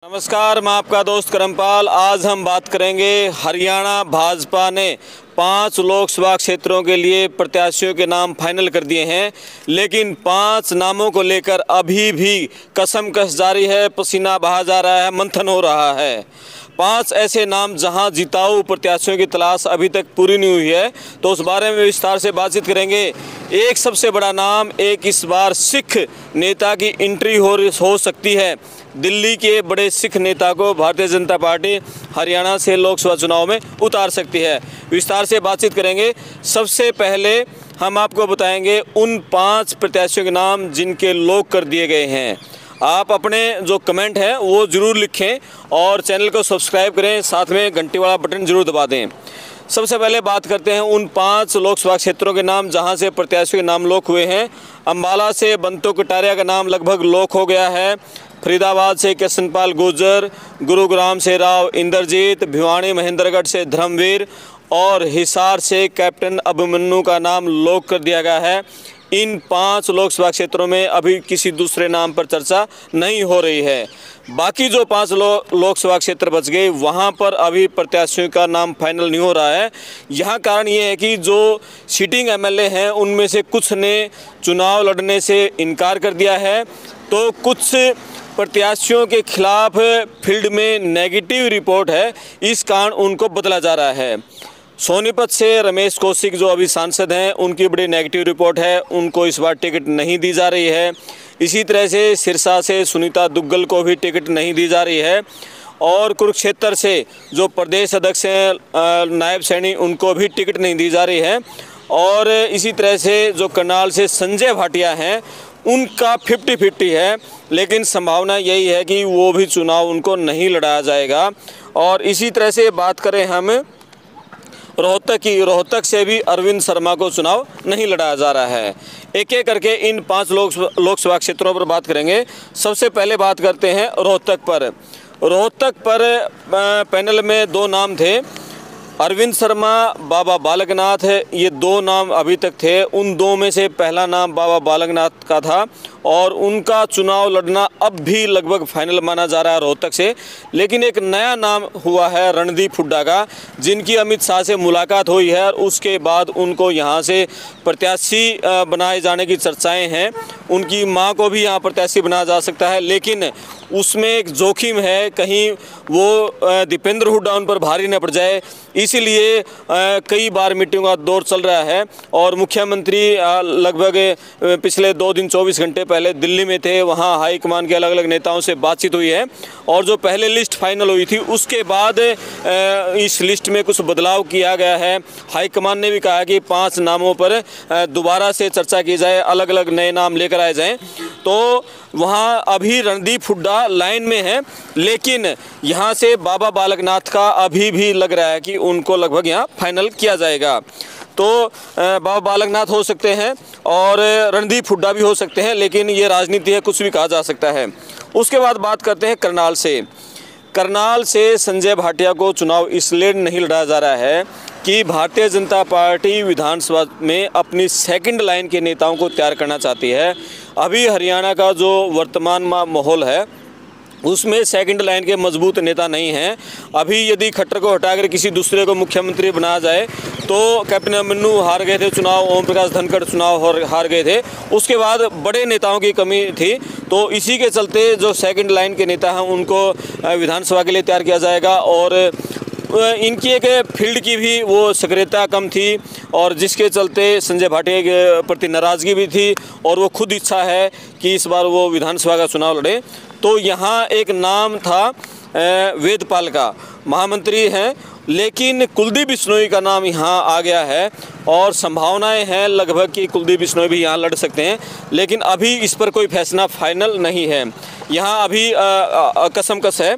नमस्कार, मैं आपका दोस्त करमपाल। आज हम बात करेंगे हरियाणा भाजपा ने 5 लोकसभा क्षेत्रों के लिए प्रत्याशियों के नाम फाइनल कर दिए हैं, लेकिन 5 नामों को लेकर अभी भी कसमकस जारी है, पसीना बहा जा रहा है, मंथन हो रहा है। 5 ऐसे नाम जहां जिताऊ प्रत्याशियों की तलाश अभी तक पूरी नहीं हुई है, तो उस बारे में विस्तार से बातचीत करेंगे। एक सबसे बड़ा नाम, एक इस बार सिख नेता की एंट्री हो सकती है। दिल्ली के बड़े सिख नेता को भारतीय जनता पार्टी हरियाणा से लोकसभा चुनाव में उतार सकती है। विस्तार से बातचीत करेंगे। सबसे पहले हम आपको बताएंगे उन 5 प्रत्याशियों के नाम जिनके लॉक कर दिए गए हैं। आप अपने जो कमेंट है वो ज़रूर लिखें और चैनल को सब्सक्राइब करें, साथ में घंटी वाला बटन ज़रूर दबा दें। सबसे पहले बात करते हैं उन 5 लोकसभा क्षेत्रों के नाम जहां से प्रत्याशियों के नाम लॉक हुए हैं। अम्बाला से बंतो कटारिया का नाम लगभग लॉक हो गया है। फरीदाबाद से कृष्णपाल गुर्जर, गुरुग्राम से राव इंद्रजीत, भिवानी महेंद्रगढ़ से धर्मवीर और हिसार से कैप्टन अभिमन्यु का नाम लॉक कर दिया गया है। इन 5 लोकसभा क्षेत्रों में अभी किसी दूसरे नाम पर चर्चा नहीं हो रही है। बाकी जो 5 लोकसभा क्षेत्र बच गए वहां पर अभी प्रत्याशियों का नाम फाइनल नहीं हो रहा है। यहाँ कारण ये है कि जो सिटिंग एमएलए हैं उनमें से कुछ ने चुनाव लड़ने से इनकार कर दिया है, तो कुछ प्रत्याशियों के खिलाफ फील्ड में नेगेटिव रिपोर्ट है, इस कारण उनको बदला जा रहा है। सोनीपत से रमेश कौशिक जो अभी सांसद हैं उनकी बड़ी नेगेटिव रिपोर्ट है, उनको इस बार टिकट नहीं दी जा रही है। इसी तरह से सिरसा से सुनीता दुग्गल को भी टिकट नहीं दी जा रही है और कुरुक्षेत्र से जो प्रदेश अध्यक्ष हैं नायब सैनी उनको भी टिकट नहीं दी जा रही है। और इसी तरह से जो करनाल से संजय भाटिया हैं उनका 50-50 है, लेकिन संभावना यही है कि वो भी चुनाव उनको नहीं लड़ाया जाएगा। और इसी तरह से बात करें हम रोहतक की, रोहतक से भी अरविंद शर्मा को चुनाव नहीं लड़ाया जा रहा है। एक एक करके इन 5 लोकसभा क्षेत्रों पर बात करेंगे। सबसे पहले बात करते हैं रोहतक पर। रोहतक पर पैनल में 2 नाम थे, अरविंद शर्मा, बाबा बालकनाथ है। ये 2 नाम अभी तक थे। उन 2 में से पहला नाम बाबा बालकनाथ का था और उनका चुनाव लड़ना अब भी लगभग फाइनल माना जा रहा है रोहतक से। लेकिन एक नया नाम हुआ है रणदीप हुड्डा का, जिनकी अमित शाह से मुलाकात हुई है और उसके बाद उनको यहाँ से प्रत्याशी बनाए जाने की चर्चाएं हैं। उनकी मां को भी यहाँ प्रत्याशी बनाया जा सकता है, लेकिन उसमें एक जोखिम है, कहीं वो दीपेंद्र हुड्डा उन पर भारी न पड़ जाए। इसीलिए कई बार मीटिंग का दौर चल रहा है और मुख्यमंत्री लगभग पिछले 2 दिन 24 घंटे पहले दिल्ली में थे। वहाँ हाईकमान के अलग अलग नेताओं से बातचीत हुई है और जो पहले लिस्ट फाइनल हुई थी उसके बाद इस लिस्ट में कुछ बदलाव किया गया है। हाईकमान ने भी कहा कि 5 नामों पर दोबारा से चर्चा की जाए, अलग अलग नए नाम लेकर आए जाएँ। तो वहाँ अभी रणदीप हुड्डा लाइन में है, लेकिन यहाँ से बाबा बालकनाथ का अभी भी लग रहा है कि उनको लगभग यहाँ फाइनल किया जाएगा। तो बाबा बालकनाथ हो सकते हैं और रणदीप हुड्डा भी हो सकते हैं, लेकिन ये राजनीति है, कुछ भी कहा जा सकता है। उसके बाद बात करते हैं करनाल से। करनाल से संजय भाटिया को चुनाव इसलिए नहीं लड़ा जा रहा है कि भारतीय जनता पार्टी विधानसभा में अपनी सेकंड लाइन के नेताओं को तैयार करना चाहती है। अभी हरियाणा का जो वर्तमान माहौल है उसमें सेकंड लाइन के मजबूत नेता नहीं हैं। अभी यदि खट्टर को हटाकर किसी दूसरे को मुख्यमंत्री बनाया जाए तो कैप्टन अभिमन्यु हार गए थे चुनाव, ओम प्रकाश धनखड़ चुनाव हार गए थे, उसके बाद बड़े नेताओं की कमी थी। तो इसी के चलते जो सेकंड लाइन के नेता हैं उनको विधानसभा के लिए तैयार किया जाएगा और इनकी एक फील्ड की भी वो सक्रियता कम थी और जिसके चलते संजय भाटिया के प्रति नाराज़गी भी थी और वो खुद इच्छा है कि इस बार वो विधानसभा का चुनाव लड़े। तो यहाँ एक नाम था वेदपाल का, महामंत्री हैं, लेकिन कुलदीप बिश्नोई का नाम यहाँ आ गया है और संभावनाएं हैं लगभग कि कुलदीप बिश्नोई भी यहाँ लड़ सकते हैं, लेकिन अभी इस पर कोई फैसला फाइनल नहीं है। यहाँ अभी कसमकस है।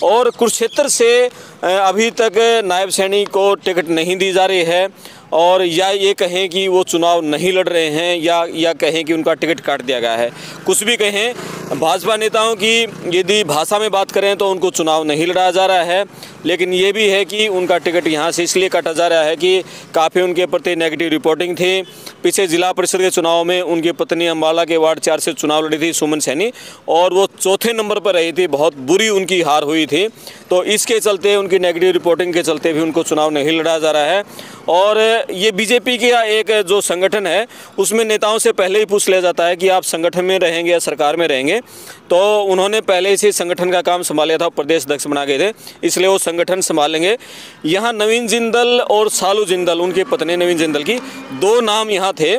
और कुरुक्षेत्र से अभी तक नायब सैनी को टिकट नहीं दी जा रही है और या ये कहें कि वो चुनाव नहीं लड़ रहे हैं या कहें कि उनका टिकट काट दिया गया है, कुछ भी कहें, भाजपा नेताओं की यदि भाषा में बात करें तो उनको चुनाव नहीं लड़ाया जा रहा है, लेकिन ये भी है कि उनका टिकट यहाँ से इसलिए काटा जा रहा है कि काफ़ी उनके प्रति नेगेटिव रिपोर्टिंग थी। पीछे जिला परिषद के चुनाव में उनकी पत्नी अम्बाला के वार्ड 4 से चुनाव लड़ी थी, सुमन सैनी, और वो चौथे नंबर पर रही थी, बहुत बुरी उनकी हार हुई थी। तो इसके चलते, उनकी नेगेटिव रिपोर्टिंग के चलते भी उनको चुनाव नहीं लड़ा जा रहा है। और ये बीजेपी का एक जो संगठन है उसमें नेताओं से पहले ही पूछ लिया जाता है कि आप संगठन में रहेंगे या सरकार में रहेंगे। तो उन्होंने पहले से संगठन का काम संभाल लिया था, प्रदेश अध्यक्ष बना गए थे, इसलिए वो संगठन संभालेंगे। यहाँ नवीन जिंदल और सालू जिंदल, उनके पत्नी नवीन जिंदल की, 2 नाम यहाँ थे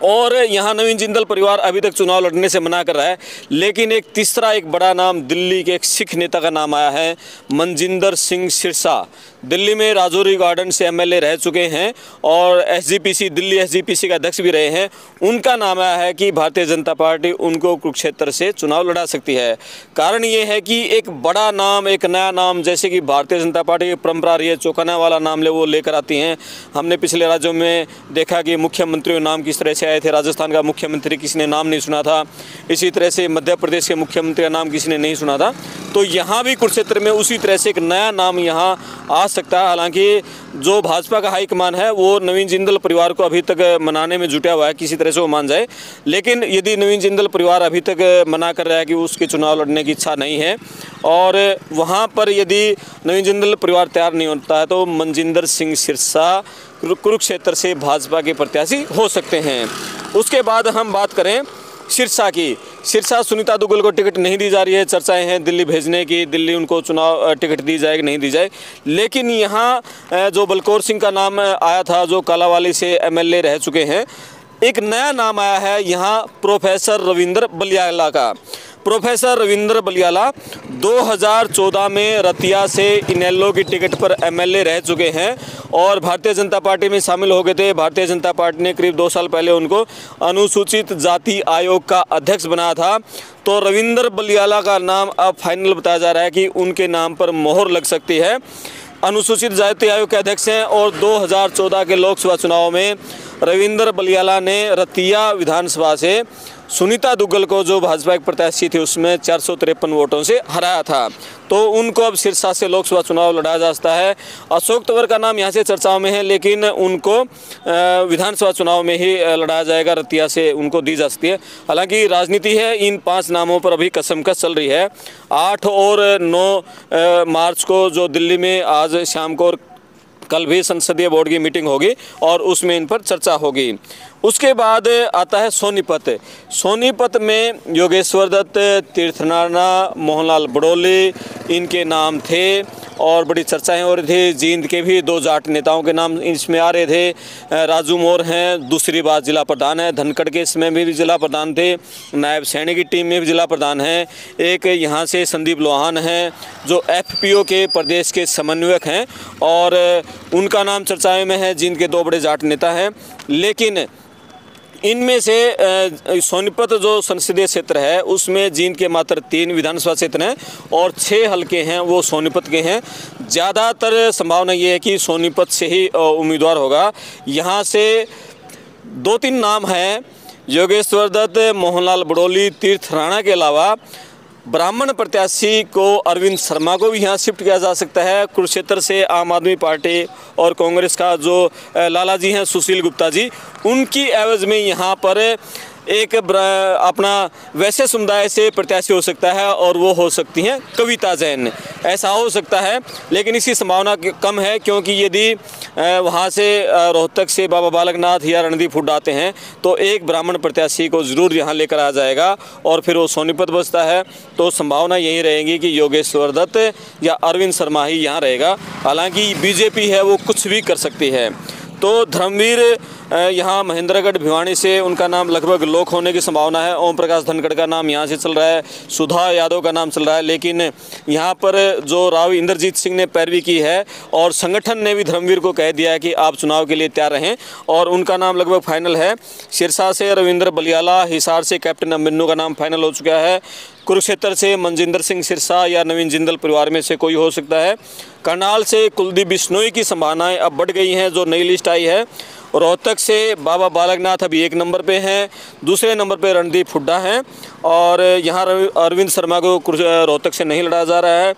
और यहाँ नवीन जिंदल परिवार अभी तक चुनाव लड़ने से मना कर रहा है। लेकिन एक तीसरा एक बड़ा नाम, दिल्ली के एक सिख नेता का नाम आया है, मनजिंदर सिंह सिरसा। दिल्ली में राजौरी गार्डन से एमएलए रह चुके हैं और एसजीपीसी, दिल्ली एसजीपीसी का अध्यक्ष भी रहे हैं। उनका नाम आया है कि भारतीय जनता पार्टी उनको कुरुक्षेत्र से चुनाव लड़ा सकती है। कारण ये है कि एक बड़ा नाम, एक नया नाम, जैसे कि भारतीय जनता पार्टी की परंपरा रही है चौंकाने वाला नाम वो लेकर आती हैं। हमने पिछले राज्यों में देखा कि मुख्यमंत्रियों नाम किस तरह से आए थे। राजस्थान का मुख्यमंत्री किसी ने नाम नहीं सुना था, इसी तरह से मध्य प्रदेश के मुख्यमंत्री का नाम किसी ने नहीं सुना था। तो यहाँ भी कुरुक्षेत्र में उसी तरह से एक नया नाम यहाँ आ सकता है। हालांकि जो भाजपा का हाईकमान है वो नवीन जिंदल परिवार को अभी तक मनाने में जुटा हुआ है, किसी तरह से वो मान जाए। लेकिन यदि नवीन जिंदल परिवार अभी तक मना कर रहा है कि उसके चुनाव लड़ने की इच्छा नहीं है और वहाँ पर यदि नवीन जिंदल परिवार तैयार नहीं होता है तो मनजिंदर सिंह सिरसा कुरुक्षेत्र से भाजपा के प्रत्याशी हो सकते हैं। उसके बाद हम बात करें सिरसा की। सिरसा सुनीता दुग्गल को टिकट नहीं दी जा रही है, चर्चाएं हैं दिल्ली भेजने की, दिल्ली उनको चुनाव टिकट दी जाए कि नहीं दी जाए। लेकिन यहाँ जो बलकौर सिंह का नाम आया था, जो कालावाली से एमएलए रह चुके हैं, एक नया नाम आया है यहाँ प्रोफेसर रविंद्र बलियाला का। प्रोफेसर रविंद्र बलियाला 2014 में रतिया से इनेलो की टिकट पर एमएलए रह चुके हैं और भारतीय जनता पार्टी में शामिल हो गए थे। भारतीय जनता पार्टी ने करीब 2 साल पहले उनको अनुसूचित जाति आयोग का अध्यक्ष बनाया था। तो रविंद्र बलियाला का नाम अब फाइनल बताया जा रहा है कि उनके नाम पर मोहर लग सकती है। अनुसूचित जाति आयोग के अध्यक्ष हैं और 2014 के लोकसभा चुनाव में रविंद्र बलियाला ने रतिया विधानसभा से सुनीता दुग्गल को, जो भाजपा की प्रत्याशी थी, उसमें 453 वोटों से हराया था। तो उनको अब सिरसा से लोकसभा चुनाव लड़ाया जा सकता है। अशोक तंवर का नाम यहाँ से चर्चाओं में है, लेकिन उनको विधानसभा चुनाव में ही लड़ाया जाएगा, रतिया से उनको दी जा सकती है। हालांकि राजनीति है, इन 5 नामों पर अभी कसमकस चल रही है। 8 और 9 मार्च को जो दिल्ली में आज शाम को और कल भी संसदीय बोर्ड की मीटिंग होगी और उसमें इन पर चर्चा होगी। उसके बाद आता है सोनीपत। सोनीपत में योगेश्वर दत्त, तीर्थ नारायण, मोहनलाल बड़ोली, इनके नाम थे और बड़ी चर्चाएं हो रही थी। जींद के भी 2 जाट नेताओं के नाम इसमें आ रहे थे। राजू मोर हैं, दूसरी बार जिला प्रधान है। धनखड़ के इसमें भी जिला प्रधान थे। नायब सैनी की टीम में भी जिला प्रधान हैं। एक यहाँ से संदीप लोहान हैं जो एफपीओ के प्रदेश के समन्वयक हैं और उनका नाम चर्चाएं में है। जींद के 2 बड़े जाट नेता हैं। लेकिन इनमें से सोनीपत जो संसदीय क्षेत्र है उसमें जींद के मात्र 3 विधानसभा क्षेत्र हैं और 6 हलके हैं वो सोनीपत के हैं। ज़्यादातर संभावना ये है कि सोनीपत से ही उम्मीदवार होगा। यहाँ से 2-3 नाम हैं, योगेश्वर दत्त, मोहनलाल बड़ोली, तीर्थ राणा के अलावा ब्राह्मण प्रत्याशी को अरविंद शर्मा को भी यहाँ शिफ्ट किया जा सकता है। कुरुक्षेत्र से आम आदमी पार्टी और कांग्रेस का जो लाला जी हैं सुशील गुप्ता जी, उनकी एवज में यहाँ पर एक अपना वैसे समुदाय से प्रत्याशी हो सकता है और वो हो सकती हैं कविता जैन, ऐसा हो सकता है। लेकिन इसकी संभावना कम है क्योंकि यदि वहाँ से रोहतक से बाबा बालकनाथ या रणदीप हुड्डा आते हैं तो एक ब्राह्मण प्रत्याशी को ज़रूर यहाँ लेकर आ जाएगा और फिर वो सोनीपत बचता है। तो संभावना यही रहेगी कि योगेश्वर दत्त या अरविंद शर्मा ही यहाँ रहेगा। हालांकि बीजेपी है वो कुछ भी कर सकती है। तो धर्मवीर यहाँ महेंद्रगढ़ भिवानी से उनका नाम लगभग लॉक होने की संभावना है। ओम प्रकाश धनखड़ का नाम यहाँ से चल रहा है, सुधा यादव का नाम चल रहा है। लेकिन यहाँ पर जो राव इंद्रजीत सिंह ने पैरवी की है और संगठन ने भी धर्मवीर को कह दिया है कि आप चुनाव के लिए तैयार रहें और उनका नाम लगभग फाइनल है। सिरसा से रविंद्र बलियाला, हिसार से कैप्टन अभिमन्यु का नाम फाइनल हो चुका है। कुरुक्षेत्र से मनजिंदर सिंह सिरसा या नवीन जिंदल परिवार में से कोई हो सकता है। करनाल से कुलदीप बिश्नोई की संभावनाएं अब बढ़ गई हैं जो नई लिस्ट आई है रोहतक से बाबा बालकनाथ अभी 1 नंबर पे हैं, दूसरे नंबर पे रणदीप हुड्डा हैं और यहाँ अरविंद शर्मा को रोहतक से नहीं लड़ा जा रहा है।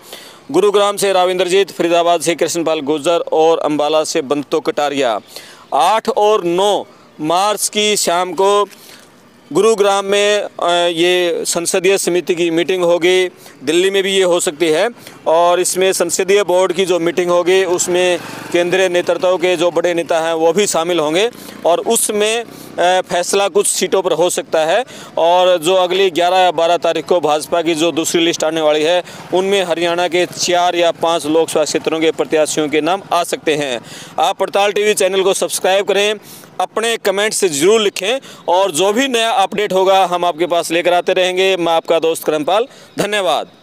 गुरुग्राम से राविंद्रजीत, फरीदाबाद से कृष्णपाल गुर्जर और अंबाला से बंतो कटारिया। 8 और 9 मार्च की शाम को गुरुग्राम में ये संसदीय समिति की मीटिंग होगी, दिल्ली में भी ये हो सकती है और इसमें संसदीय बोर्ड की जो मीटिंग होगी उसमें केंद्रीय नेतृत्व के जो बड़े नेता हैं वो भी शामिल होंगे और उसमें फैसला कुछ सीटों पर हो सकता है। और जो अगली 11 या 12 तारीख को भाजपा की जो दूसरी लिस्ट आने वाली है उनमें हरियाणा के 4 या 5 लोकसभा क्षेत्रों के प्रत्याशियों के नाम आ सकते हैं। आप पड़ताल टीवी चैनल को सब्सक्राइब करें, अपने कमेंट से ज़रूर लिखें और जो भी नया अपडेट होगा हम आपके पास लेकर आते रहेंगे। मैं आपका दोस्त करमपाल, धन्यवाद।